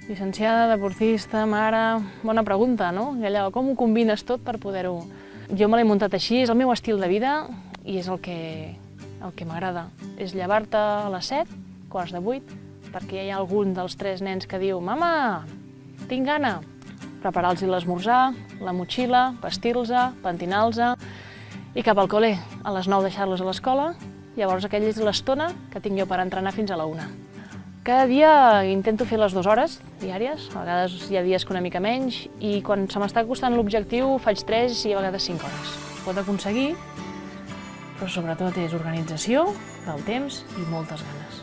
Llicenciada, deportista, mare... Bona pregunta, no? I allò, com ho combines tot per poder-ho... Jo me l'he muntat així, és el meu estil de vida i és el que m'agrada. És llevar-te a les 7, 7:45, perquè hi ha algun dels 3 nens que diu «Mama, tinc gana!» Preparar-los l'esmorzar, la motxilla, vestir-los, pentinar-los i cap al col·le. A les 9 deixar-los a l'escola, llavors aquella és l'estona que tinc jo per entrenar fins a la 1. Cada dia intento fer les 2 hores diàries, a vegades hi ha dies que una mica menys, i quan se m'està costant l'objectiu faig 3 i a vegades 5 hores. Pot aconseguir, però sobretot és organització del temps i moltes ganes.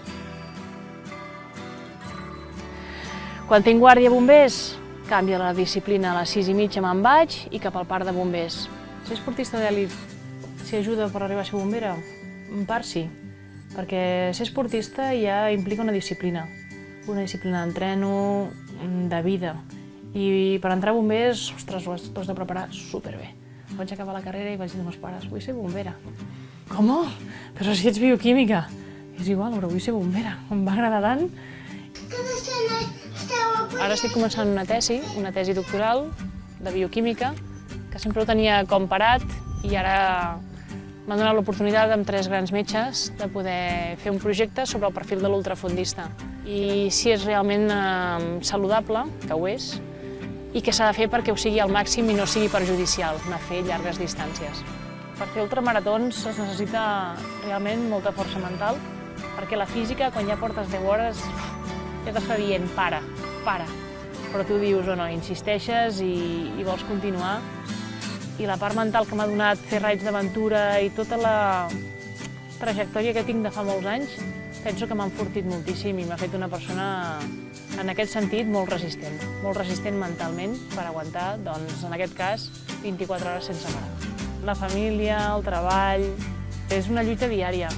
Quan tinc guàrdia bombers, canvia la disciplina, a les 6:30 me'n vaig i cap al parc de bombers. Ser esportista d'èlit, si ajuda per arribar a ser bombera, en part sí. Perquè ser esportista ja implica una disciplina d'entreno, de vida. I per entrar a bombers, ostres, ho has de preparar superbé. Vaig acabar la carrera i vaig dir als meus pares, vull ser bombera. Com? Però si ets bioquímica. És igual, però vull ser bombera. Em va agradar tant. Ara estic començant una tesi doctoral de bioquímica, que sempre ho tenia com parat i ara m'han donat l'oportunitat amb 3 grans metges de poder fer un projecte sobre el perfil de l'ultrafondista i si és realment saludable, que ho és, i què s'ha de fer perquè ho sigui al màxim i no sigui perjudicial, anar a fer llargues distàncies. Per fer ultramaratons es necessita realment molta força mental, perquè la física, quan ja portes 10 hores, ja t'està dient para, però tu dius o no, insisteixes i vols continuar. I la part mental que m'ha donat fer raids d'aventura i tota la trajectòria que tinc de fa molts anys, penso que m'ha enfortit moltíssim i m'ha fet una persona, en aquest sentit, molt resistent mentalment per aguantar, doncs, en aquest cas, 24 hores sense parar. La família, el treball, és una lluita diària.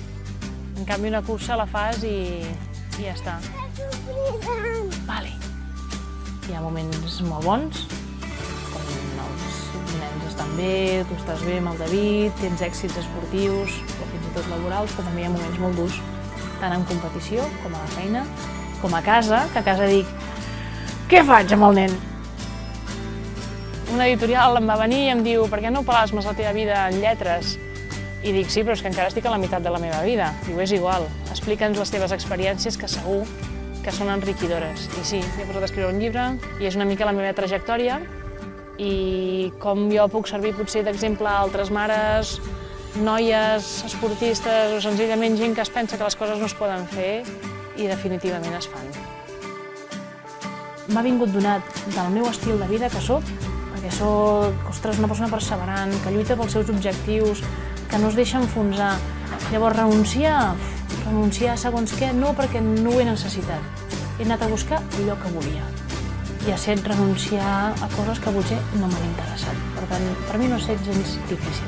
En canvi, una cursa la fas i ja està. Vale. Hi ha moments molt bons, els nens estan bé, tu estàs bé amb el David, tens èxits esportius o fins i tot laborals, però també hi ha moments molt durs, tant en competició com a la feina, com a casa, que a casa dic «Què faig amb el nen?» Una editorial em va venir i em diu «Per què no plasmes la teva vida en lletres?» I dic «Sí, però és que encara estic a la meitat de la meva vida». Diu «És igual, explica'ns les teves experiències que segur que són enriquidores». I sí, m'he posat a escriure un llibre i és una mica la meva trajectòria i com jo puc servir potser d'exemple a altres mares, noies, esportistes o senzillament gent que es pensa que les coses no es poden fer i definitivament es fan. M'ha vingut donat del meu estil de vida que soc, perquè soc, ostres, una persona perseverant, que lluita pels seus objectius, que no es deixa enfonsar. Llavors renunciar a segons què, no perquè no ho he necessitat. He anat a buscar allò que volia. I ha set renunciar a coses que potser no m'han interessat. Per tant, per mi no ha set gens difícil.